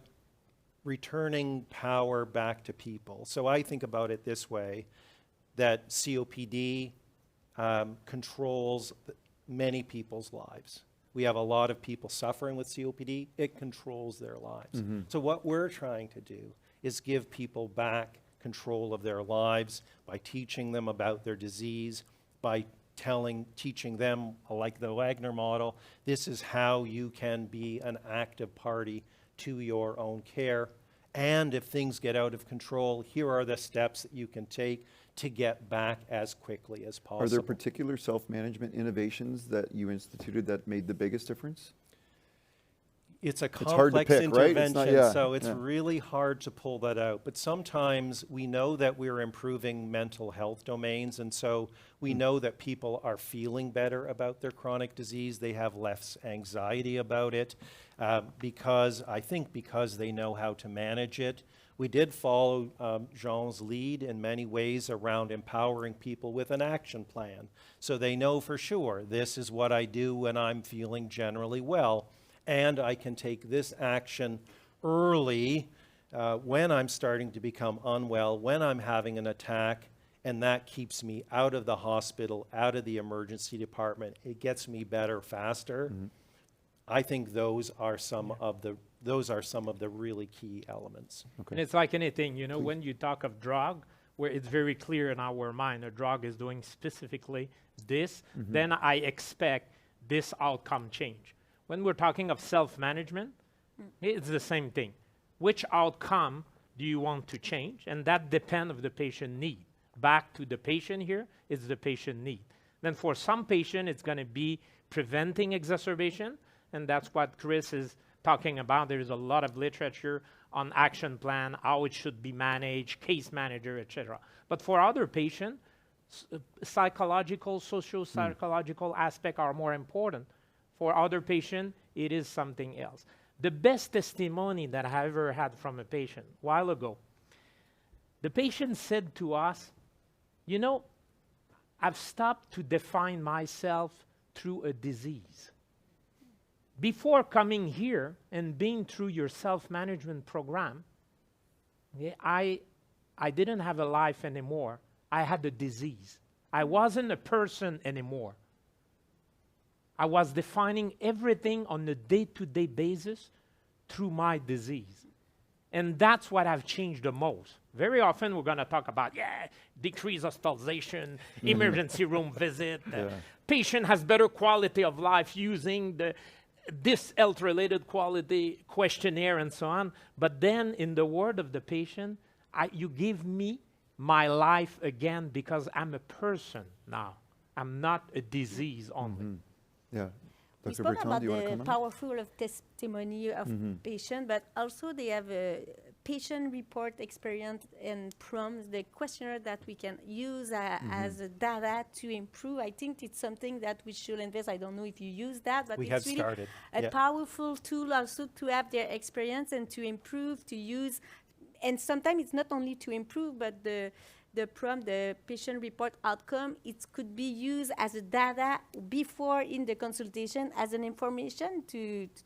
[SPEAKER 2] returning power back to people. So I think about it this way, that COPD controls many people's lives. We have a lot of people suffering with COPD. It controls their lives. So what we're trying to do is give people back control of their lives by teaching them about their disease, by teaching them, like the Wagner model, this is how you can be an active party to your own care. And if things get out of control, here are the steps that you can take to get back as quickly as possible.
[SPEAKER 1] Are there particular self-management innovations that you instituted that made the biggest difference?
[SPEAKER 2] It's a
[SPEAKER 1] hard to
[SPEAKER 2] complex
[SPEAKER 1] pick, right? It's
[SPEAKER 2] intervention,
[SPEAKER 1] not- yeah,
[SPEAKER 2] so it's
[SPEAKER 1] yeah.
[SPEAKER 2] really hard to pull that out. But sometimes we know that we're improving mental health domains, and so we know that people are feeling better about their chronic disease. They have less anxiety about it because they know how to manage it. We did follow Jean's lead in many ways around empowering people with an action plan. So they know for sure, this is what I do when I'm feeling generally well. And I can take this action early when I'm starting to become unwell, when I'm having an attack, and that keeps me out of the hospital, out of the emergency department. It gets me better faster. I think those are some of the really key elements.
[SPEAKER 3] And it's like anything, you know, when you talk of drug, where it's very clear in our mind, a drug is doing specifically this, then I expect this outcome change. When we're talking of self-management, it's the same thing. Which outcome do you want to change? And that depends on the patient need. Back to the patient here, it's the patient need. Then for some patient, it's going to be preventing exacerbation, and that's what Chris is talking about. There's a lot of literature on action plan, how it should be managed, case manager, etc. But for other patients, psychological, socio-psychological aspects are more important. For other patients, it is something else. The best testimony that I ever had from a patient a while ago, the patient said to us, you know, I've stopped to define myself through a disease. Before coming here and being through your self-management program, I didn't have a life anymore. I had a disease. I wasn't a person anymore. I was defining everything on a day-to-day basis through my disease. And that's what I've changed the most. Very often we're going to talk about, decrease hospitalization, emergency room visit, patient has better quality of life using this health-related quality questionnaire and so on. But then in the word of the patient, you give me my life again because I'm a person now. I'm not a disease only.
[SPEAKER 1] Yeah.
[SPEAKER 4] We
[SPEAKER 1] Dr.
[SPEAKER 4] spoke
[SPEAKER 1] Bertrand,
[SPEAKER 4] about
[SPEAKER 1] do you want to
[SPEAKER 4] the
[SPEAKER 1] comment?
[SPEAKER 4] powerful of testimony of patient, but also they have a patient report experience and prompts, the questionnaire that we can use as a data to improve. I think it's something that we should invest. I don't know if you use that, but
[SPEAKER 2] We
[SPEAKER 4] it's
[SPEAKER 2] have
[SPEAKER 4] really
[SPEAKER 2] started.
[SPEAKER 4] a powerful tool also to have their experience and to improve, to use. And sometimes it's not only to improve, but the prompt, the patient report outcome, it could be used as a data before in the consultation as an information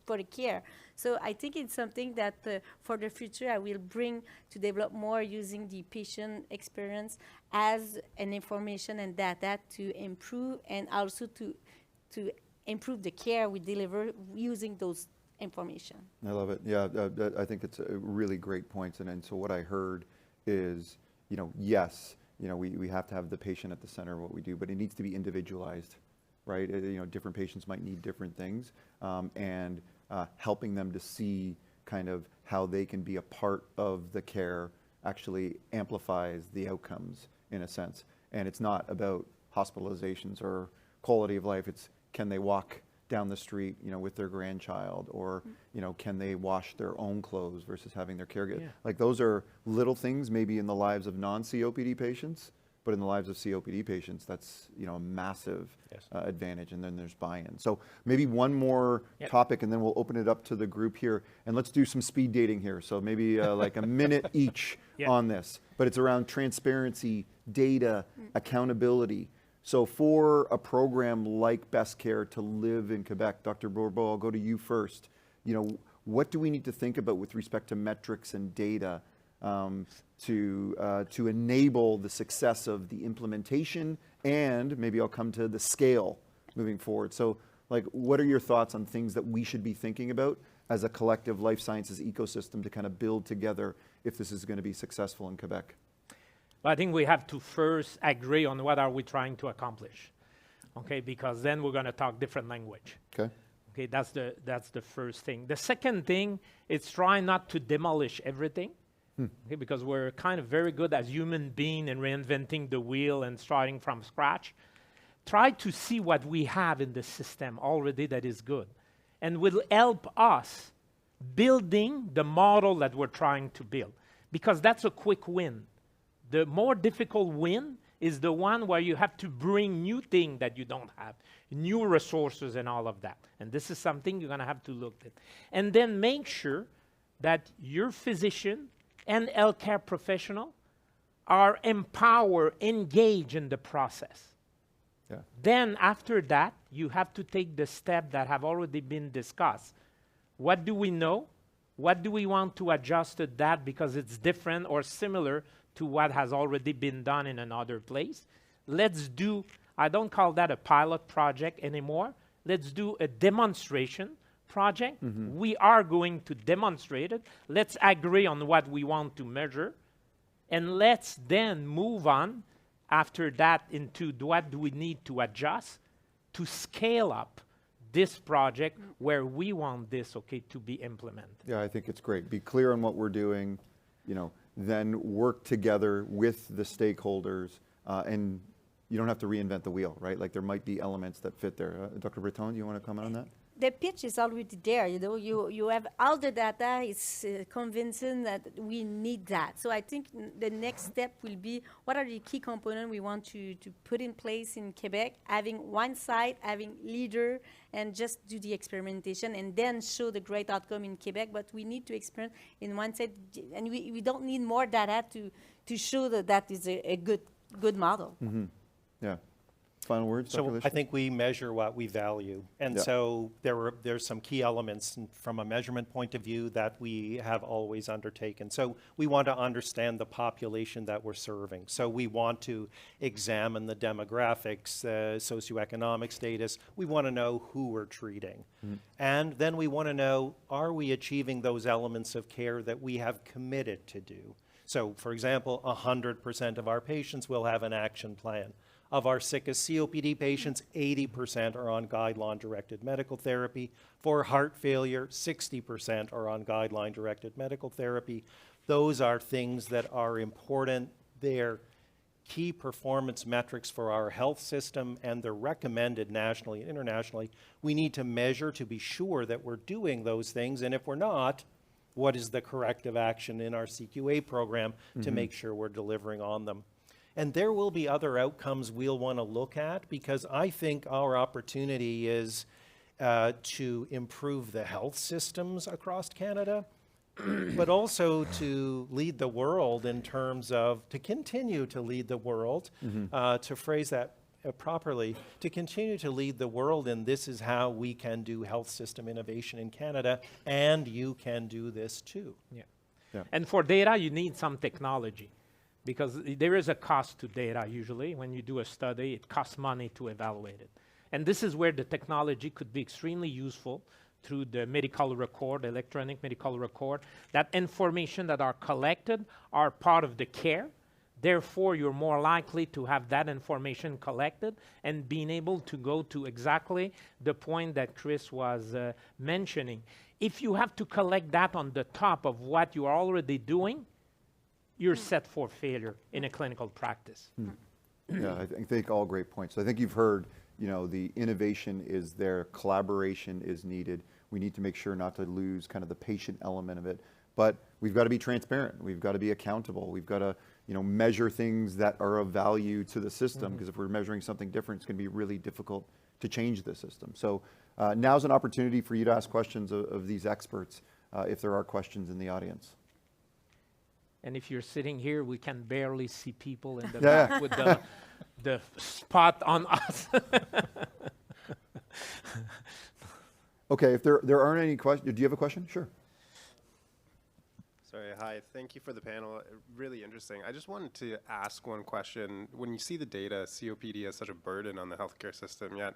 [SPEAKER 4] for the care. So I think it's something that for the future I will bring to develop more using the patient experience as an information and data to improve and also to improve the care we deliver using those information.
[SPEAKER 1] I love it. Yeah, I think it's a really great point. And so what I heard is, yes, we have to have the patient at the center of what we do, but it needs to be individualized, right? Different patients might need different things, and helping them to see kind of how they can be a part of the care actually amplifies the outcomes in a sense. And it's not about hospitalizations or quality of life. It's can they walk down the street, with their grandchild, or, can they wash their own clothes versus having their caregiver? Like those are little things maybe in the lives of non-COPD patients, but in the lives of COPD patients, that's, a massive advantage. And then there's buy-in. So maybe one more topic and then we'll open it up to the group here and let's do some speed dating here. So maybe like a minute each on this, but it's around transparency, data, accountability. So for a program like Best Care to live in Quebec, Dr. Bourbeau, I'll go to you first. What do we need to think about with respect to metrics and data to enable the success of the implementation, and maybe I'll come to the scale moving forward. So what are your thoughts on things that we should be thinking about as a collective life sciences ecosystem to kind of build together if this is going to be successful in Quebec?
[SPEAKER 3] Well, I think we have to first agree on what are we trying to accomplish, because then we're going to talk different language. Okay, that's the first thing. The second thing is try not to demolish everything, because we're kind of very good as human beings in reinventing the wheel and starting from scratch. Try to see what we have in the system already that is good and will help us building the model that we're trying to build, because that's a quick win. The more difficult win is the one where you have to bring new things that you don't have, new resources and all of that. And this is something you're going to have to look at. And then make sure that your physician and healthcare professional are empowered, engaged in the process.
[SPEAKER 1] Yeah.
[SPEAKER 3] Then after that, you have to take the step that have already been discussed. What do we know? What do we want to adjust to that because it's different or similar to what has already been done in another place? Let's do, I don't call that a pilot project anymore. Let's do a demonstration project. We are going to demonstrate it. Let's agree on what we want to measure. And let's then move on after that into what do we need to adjust to scale up this project where we want this, to be implemented.
[SPEAKER 1] Yeah, I think it's great. Be clear on what we're doing, then work together with the stakeholders, and you don't have to reinvent the wheel, right? Like there might be elements that fit there. Dr. Breton, do you want to comment on that?
[SPEAKER 4] The pitch is already there, you have all the data, it's convincing that we need that. So I think the next step will be, what are the key components we want to put in place in Quebec, having one site, having leader, and just do the experimentation, and then show the great outcome in Quebec, but we need to experiment in one site, and we don't need more data to show that is a good model.
[SPEAKER 1] Yeah. Final words, Dr.
[SPEAKER 2] So
[SPEAKER 1] Lish?
[SPEAKER 2] I think we measure what we value. And
[SPEAKER 1] Yeah.
[SPEAKER 2] so there's some key elements from a measurement point of view that we have always undertaken. So we want to understand the population that we're serving. So we want to examine the demographics, socioeconomic status. We want to know who we're treating. And then we want to know, are we achieving those elements of care that we have committed to do? So for example, 100% of our patients will have an action plan. Of our sickest COPD patients, 80% are on guideline-directed medical therapy. For heart failure, 60% are on guideline-directed medical therapy. Those are things that are important. They're key performance metrics for our health system, and they're recommended nationally and internationally. We need to measure to be sure that we're doing those things, and if we're not, what is the corrective action in our CQA program to make sure we're delivering on them? And there will be other outcomes we'll want to look at, because I think our opportunity is to improve the health systems across Canada, but also to lead the world in terms of, to continue to lead the world, to phrase that properly, to continue to lead the world, and this is how we can do health system innovation in Canada, and you can do this too.
[SPEAKER 3] Yeah. And for data, you need some technology, because there is a cost to data usually. When you do a study, it costs money to evaluate it. And this is where the technology could be extremely useful through the medical record, electronic medical record. That information that are collected are part of the care. Therefore, you're more likely to have that information collected and being able to go to exactly the point that Chris was mentioning. If you have to collect that on the top of what you are already doing, you're set for failure in a clinical practice.
[SPEAKER 1] Yeah, I think all great points. I think you've heard, the innovation is there, collaboration is needed. We need to make sure not to lose kind of the patient element of it, but we've got to be transparent. We've got to be accountable. We've got to, measure things that are of value to the system, because if we're measuring something different, it's going to be really difficult to change the system. So now's an opportunity for you to ask questions of these experts, if there are questions in the audience.
[SPEAKER 3] And if you're sitting here, we can barely see people in the back with the spot on us.
[SPEAKER 1] Okay, if there aren't any questions, do you have a question? Sure.
[SPEAKER 5] Sorry, hi. Thank you for the panel. Really interesting. I just wanted to ask one question. When you see the data, COPD is such a burden on the healthcare system, yet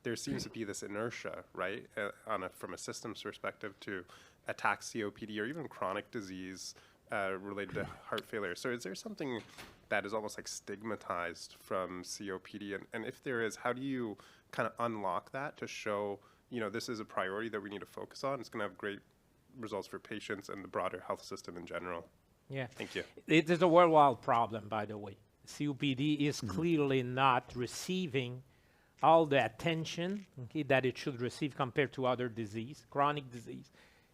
[SPEAKER 5] there seems to be this inertia, right, from a systems perspective to attack COPD or even chronic disease related to heart failure. So is there something that is almost like stigmatized from COPD? And if there is, how do you kind of unlock that to show, this is a priority that we need to focus on? It's going to have great results for patients and the broader health system in general.
[SPEAKER 3] Yeah.
[SPEAKER 5] Thank you.
[SPEAKER 3] It is a worldwide problem, by the way. COPD is clearly not receiving all the attention that it should receive compared to other disease, chronic disease.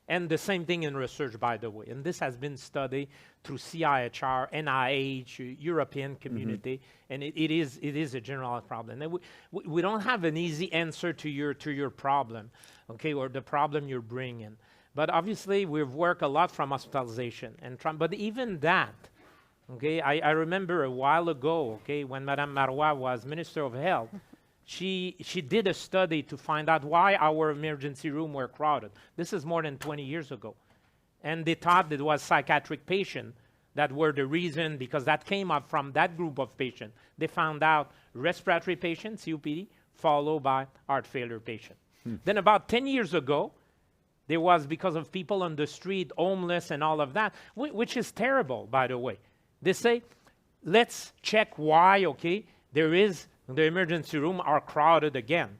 [SPEAKER 3] And the same thing in research, by the way. And this has been studied through CIHR, NIH, European community, and it is a general problem. And we don't have an easy answer to your problem, okay, or the problem you're bringing. But obviously, we've worked a lot from hospitalization. But even that, okay, I remember a while ago, okay, when Madame Marois was Minister of Health, she did a study to find out why our emergency room were crowded. This is more than 20 years ago. And they thought that it was psychiatric patients that were the reason, because that came up from that group of patients. They found out respiratory patients, COPD, followed by heart failure patients. Then about 10 years ago, there was, because of people on the street, homeless and all of that, which is terrible, by the way. They say, let's check why, okay, the emergency room are crowded again.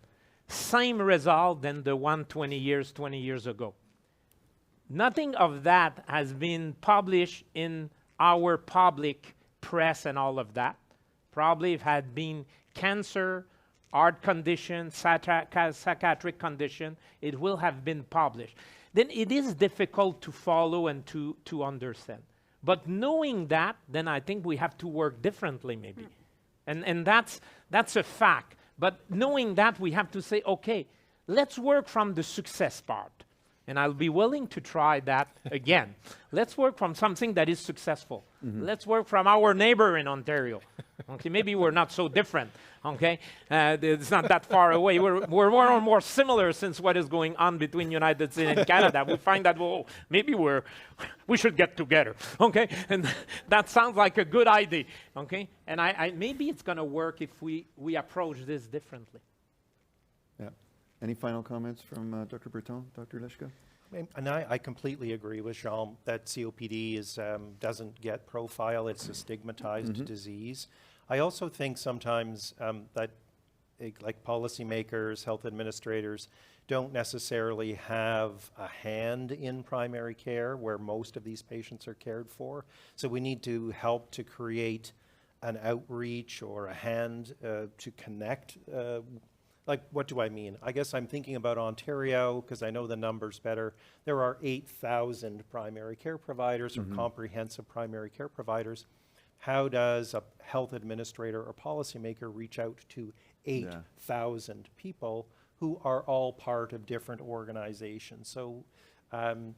[SPEAKER 3] Same result than the one 20 years ago. Nothing of that has been published in our public press and all of that. Probably if it had been cancer, heart condition, psychiatric condition, it will have been published. Then it is difficult to follow and to understand. But knowing that, then I think we have to work differently maybe. And that's a fact. But knowing that, we have to say, okay, let's work from the success part. And I'll be willing to try that again. Let's work from something that is successful. Let's work from our neighbor in Ontario. Okay, maybe we're not so different. Okay, it's not that far away. We're more and more similar since what is going on between United States and Canada. We find that maybe we should get together. Okay, and that sounds like a good idea. Okay, and maybe it's going to work if we approach this differently.
[SPEAKER 1] Yeah. Any final comments from Dr. Breton, Dr. Leshka?
[SPEAKER 2] And I completely agree with Jean that COPD doesn't get profile. It's a stigmatized disease. I also think sometimes that like policymakers, health administrators don't necessarily have a hand in primary care where most of these patients are cared for. So we need to help to create an outreach or a hand to connect. Like, what do I mean? I guess I'm thinking about Ontario because I know the numbers better. There are 8,000 primary care providers or comprehensive primary care providers. How does a health administrator or policymaker reach out to 8,000 people who are all part of different organizations? So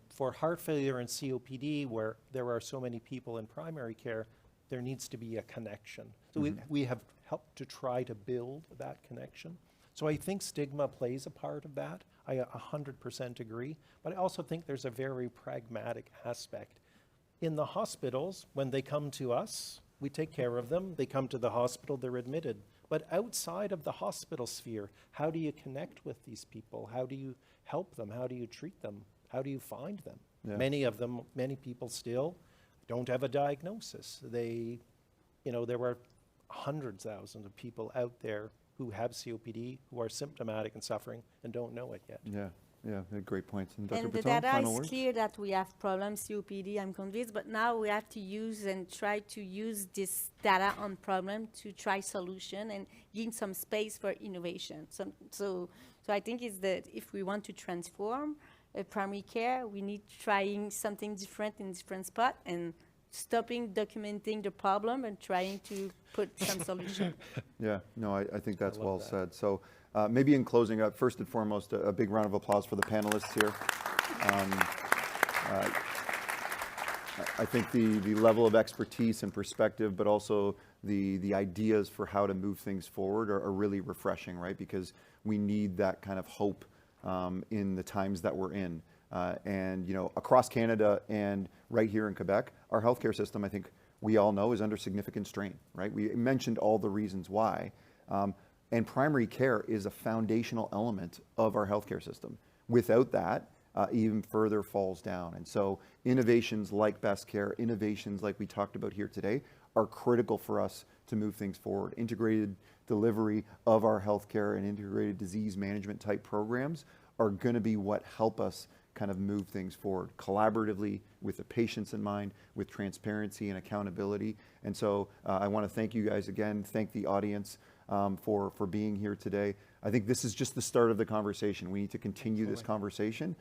[SPEAKER 2] for heart failure and COPD, where there are so many people in primary care, there needs to be a connection. So we have helped to try to build that connection. So I think stigma plays a part of that. I 100% agree. But I also think there's a very pragmatic aspect. In the hospitals, when they come to us, we take care of them. They come to the hospital, they're admitted. But outside of the hospital sphere, how do you connect with these people? How do you help them? How do you treat them? How do you find them? Yeah. Many people still don't have a diagnosis. There are hundreds of thousands of people out there who have COPD, who are symptomatic and suffering and don't know it yet.
[SPEAKER 1] Yeah, great points. And Dr.
[SPEAKER 4] And the
[SPEAKER 1] Breton,
[SPEAKER 4] data
[SPEAKER 1] final
[SPEAKER 4] is
[SPEAKER 1] words?
[SPEAKER 4] clear that we have problems, COPD, I'm convinced, but now we have to use and try to use this data on problem to try solution and give some space for innovation. So I think it's that if we want to transform primary care, we need trying something different in different spot and stopping documenting the problem and trying to put some solution.
[SPEAKER 1] Yeah, no, I think that's well said. So maybe in closing up, first and foremost, a big round of applause for the panelists here. I think the level of expertise and perspective, but also the ideas for how to move things forward are really refreshing, right? Because we need that kind of hope in the times that we're in. And across Canada and right here in Quebec, our healthcare system, I think we all know, is under significant strain, right? We mentioned all the reasons why. And primary care is a foundational element of our healthcare system. Without that, even further falls down. And so innovations like Best Care, innovations like we talked about here today, are critical for us to move things forward. Integrated delivery of our healthcare and integrated disease management type programs are going to be what help us kind of move things forward collaboratively with the patients in mind, with transparency and accountability. And so I want to thank you guys again, thank the audience for being here today. I think this is just the start of the conversation. We need to continue this conversation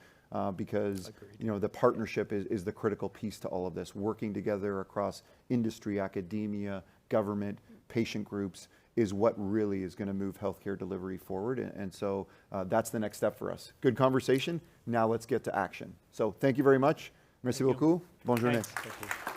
[SPEAKER 1] because you know, the partnership is the critical piece to all of this. Working together across industry, academia, government, patient groups is what really is going to move healthcare delivery forward. And so that's the next step for us. Good conversation. Now let's get to action. So thank you very much. Merci beaucoup. Bonne journée.
[SPEAKER 3] Thanks. Thank you.